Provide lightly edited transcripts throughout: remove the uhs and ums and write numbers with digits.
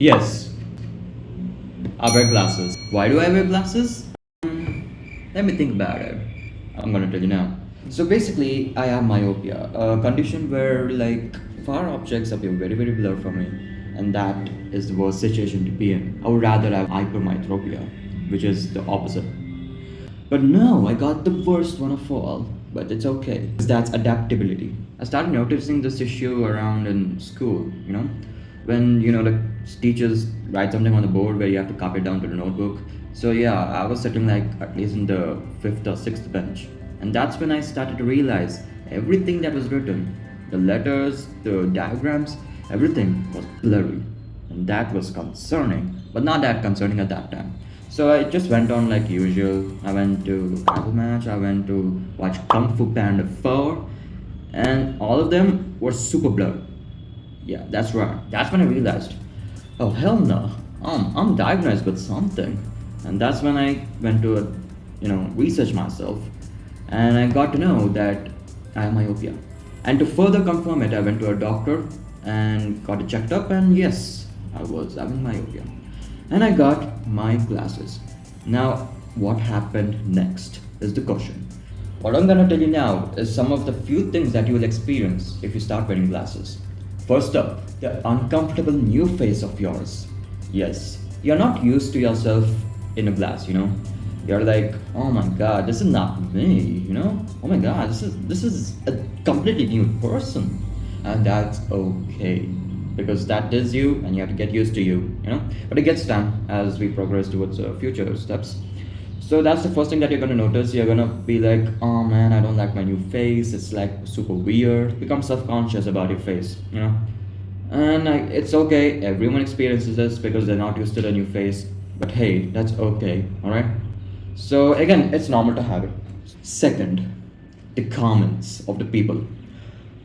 Yes, I wear glasses. Why do I wear glasses? Let me think about it. I'm gonna tell you now. So basically, I have myopia, a condition where like far objects appear very very blurred for me, and that is the worst situation to be in. I would rather have hypermetropia, which is the opposite. But no, I got the worst one of all. But it's okay. That's adaptability. I started noticing this issue around in school, when the teachers write something on the board where you have to copy it down to the notebook. So yeah, I was sitting like at least in the fifth or sixth bench. And that's when I started to realize everything that was written, the letters, the diagrams, everything was blurry. And that was concerning, but not that concerning at that time. So I just went on like usual. I went to Bible match. I went to watch Kung Fu Panda 4, and all of them were super blurred. Yeah, that's right. That's when I realized, oh hell no, I'm diagnosed with something, and that's when I went to, research myself, and I got to know that I have myopia. And to further confirm it, I went to a doctor and got it checked up, and yes, I was having myopia and I got my glasses. Now, what happened next is the question. What I'm gonna tell you now is some of the few things that you will experience if you start wearing glasses. First up, the uncomfortable new face of yours. Yes, you're not used to yourself in a glass. You're like, oh my god, this is not me. Oh my god, this is a completely new person. And that's okay because that is you and you have to get used to you. But it gets done as we progress towards future steps. So that's the first thing that you're gonna notice. You're gonna be like, oh man, I don't like my new face. It's like super weird. Become self-conscious about your face. And it's okay. Everyone experiences this because they're not used to the new face. But hey, that's okay. All right. So again, it's normal to have it. Second, the comments of the people.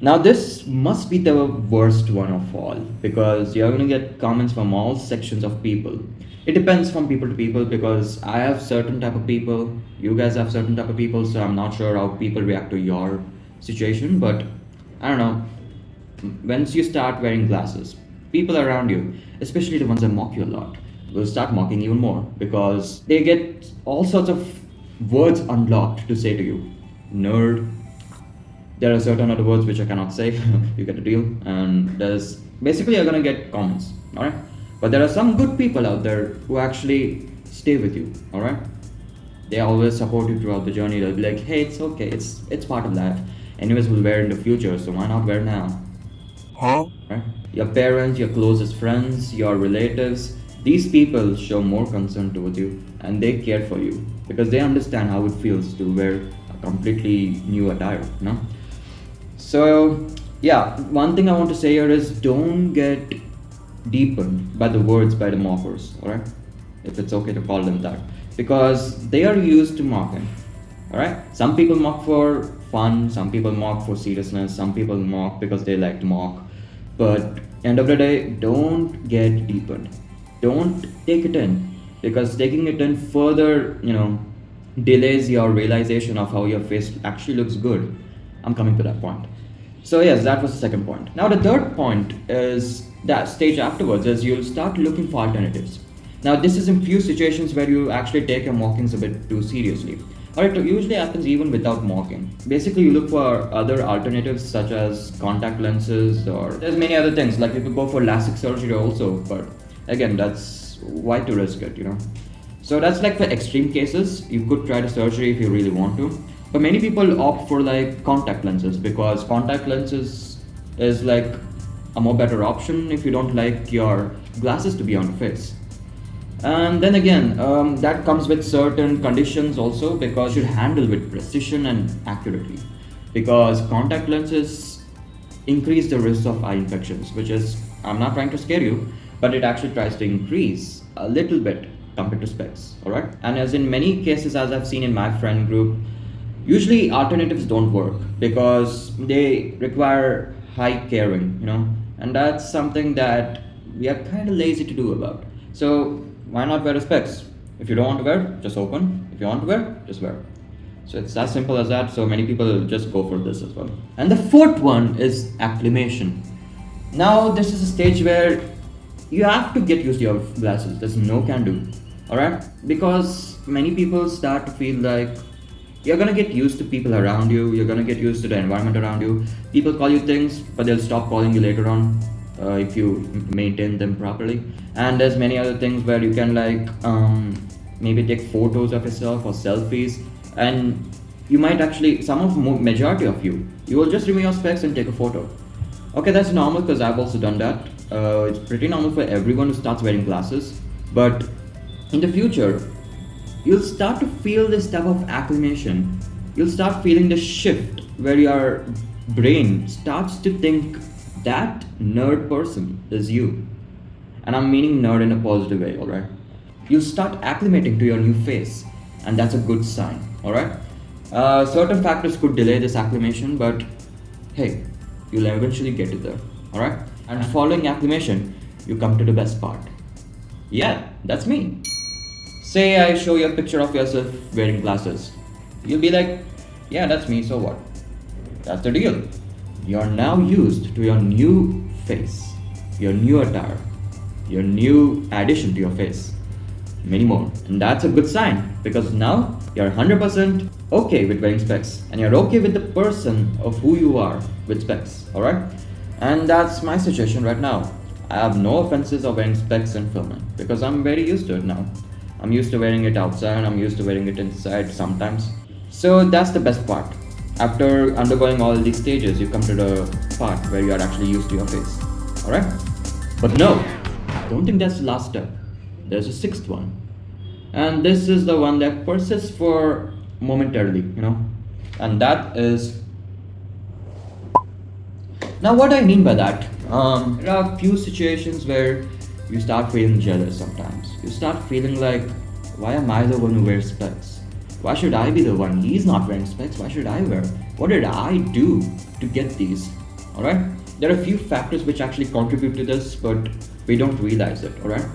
Now, this must be the worst one of all because you're going to get comments from all sections of people. It depends from people to people because I have certain type of people, you guys have certain type of people, so I'm not sure how people react to your situation, but I don't know. Once you start wearing glasses, people around you, especially the ones that mock you a lot, will start mocking even more because they get all sorts of words unlocked to say to you. Nerd, there are certain other words which I cannot say. You get the deal. And there's basically you're gonna get comments, alright? But there are some good people out there who actually stay with you, alright? They always support you throughout the journey. They'll be like, hey, it's okay, it's part of life. Anyways, we'll wear in the future, so why not wear now? Huh? Right? Your parents, your closest friends, your relatives, these people show more concern towards you and they care for you because they understand how it feels to wear a completely new attire. So, yeah, one thing I want to say here is don't get deepened by the words by the mockers, alright? If it's okay to call them that. Because they are used to mocking, alright? Some people mock for fun, some people mock for seriousness, some people mock because they like to mock. But end of the day, don't get deepened. Don't take it in because taking it in further, delays your realization of how your face actually looks good. I'm coming to that point. So yes, that was the second point. Now the third point is that stage afterwards is you'll start looking for alternatives. Now this is in few situations where you actually take your mockings a bit too seriously. Or it usually happens even without mocking. Basically you look for other alternatives such as contact lenses or there's many other things like you could go for LASIK surgery also, but again that's why to risk it. So that's like for extreme cases. You could try the surgery if you really want to. But many people opt for like contact lenses because contact lenses is like a more better option if you don't like your glasses to be on your face. And then again, that comes with certain conditions also because you should handle with precision and accurately because contact lenses increase the risk of eye infections, which is, I'm not trying to scare you, but it actually tries to increase a little bit compared to specs, alright? And as in many cases, as I've seen in my friend group, usually alternatives don't work because they require high caring, and that's something that we are kind of lazy to do about. So why not wear specs? If you don't want to wear, just open. If you want to wear, just wear. So it's as simple as that. So many people just go for this as well. And the fourth one is acclimation. Now this is a stage where you have to get used to your glasses. There's no can do. Alright? Because many people start to feel like you're gonna get used to people around you, you're gonna get used to the environment around you. People call you things, but they'll stop calling you later on if you maintain them properly. And there's many other things where you can like maybe take photos of yourself or selfies, and you might actually, majority of you will just remove your specs and take a photo. Okay, that's normal because I've also done that. It's pretty normal for everyone who starts wearing glasses, but in the future, you'll start to feel this type of acclimation. You'll start feeling the shift where your brain starts to think that nerd person is you. And I'm meaning nerd in a positive way, alright? You'll start acclimating to your new face, and that's a good sign, alright? Certain factors could delay this acclimation, but hey, you'll eventually get it there, alright? And following acclimation, you come to the best part. Yeah, that's me. Say I show you a picture of yourself wearing glasses. You'll be like, yeah, that's me, so what? That's the deal. You're now used to your new face, your new attire, your new addition to your face, many more. And that's a good sign, because now you're 100% okay with wearing specs, and you're okay with the person of who you are with specs, alright? And that's my situation right now. I have no offenses of wearing specs and filming, because I'm very used to it now. I'm used to wearing it outside, I'm used to wearing it inside sometimes. So that's the best part. After undergoing all these stages, you come to the part where you are actually used to your face. Alright? But no, I don't think that's the last step. There's a sixth one. And this is the one that persists for momentarily, And that is... Now what I mean by that, there are a few situations where you start feeling jealous sometimes. You start feeling like, why am I the one who wears specs? Why should I be the one? He's not wearing specs, why should I wear? What did I do to get these? Alright? There are a few factors which actually contribute to this, but we don't realize it, alright?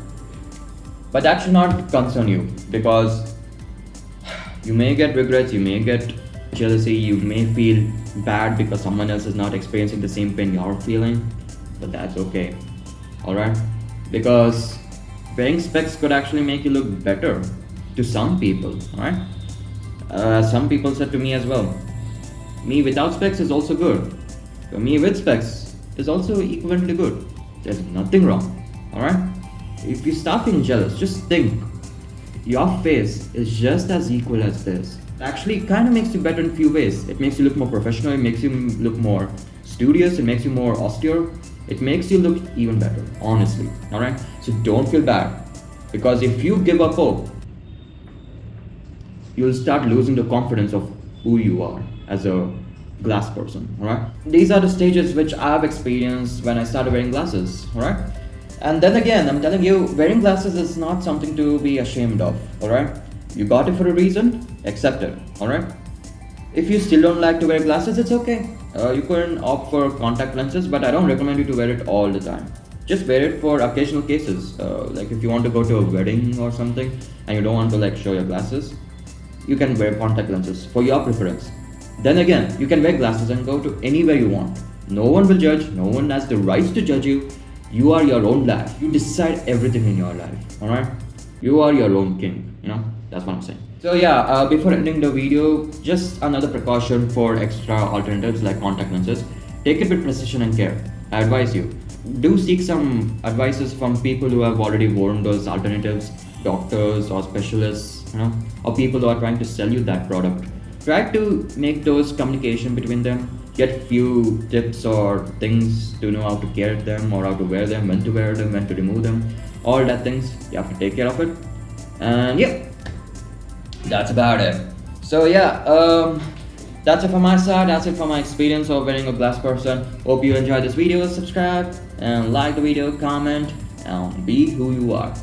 But that should not concern you, because you may get regrets, you may get jealousy, you may feel bad because someone else is not experiencing the same pain you're feeling, but that's okay, alright? Because wearing specs could actually make you look better to some people, alright? Some people said to me as well, me without specs is also good, but me with specs is also equivalently good. There's nothing wrong, alright? If you start feeling jealous, just think, your face is just as equal as this. It actually kind of makes you better in a few ways. It makes you look more professional, it makes you look more studious, it makes you more austere. It makes you look even better, honestly, alright? So don't feel bad, because if you give up hope, you'll start losing the confidence of who you are as a glass person, alright? These are the stages which I've experienced when I started wearing glasses, alright? And then again, I'm telling you, wearing glasses is not something to be ashamed of, alright? You got it for a reason, accept it, alright? If you still don't like to wear glasses, it's okay. You can opt for contact lenses, but I don't recommend you to wear it all the time. Just wear it for occasional cases. Like if you want to go to a wedding or something and you don't want to like show your glasses, you can wear contact lenses for your preference. Then again, you can wear glasses and go to anywhere you want. No one will judge, no one has the rights to judge you. You are your own life. You decide everything in your life, alright? You are your own king, That's what I'm saying. So yeah, before ending the video, just another precaution for extra alternatives like contact lenses. Take it with precision and care. I advise you. Do seek some advices from people who have already worn those alternatives, doctors or specialists, or people who are trying to sell you that product. Try to make those communication between them. Get few tips or things to know how to care them or how to wear them, when to wear them, when to remove them. All that things, you have to take care of it. And yeah, that's about it. So yeah, that's it from my side. That's it from my experience of wearing a glass person. Hope you enjoyed this video. Subscribe and like the video, comment, and be who you are.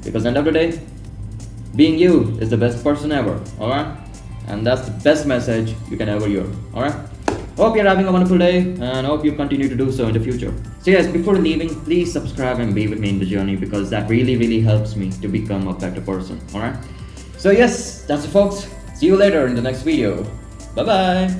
Because at the end of the day, being you is the best person ever, alright? And that's the best message you can ever hear, alright? Hope you're having a wonderful day, and hope you continue to do so in the future. So yes, before leaving, please subscribe and be with me in the journey, because that really helps me to become a better person, alright? So yes, that's it folks. See you later in the next video. Bye bye.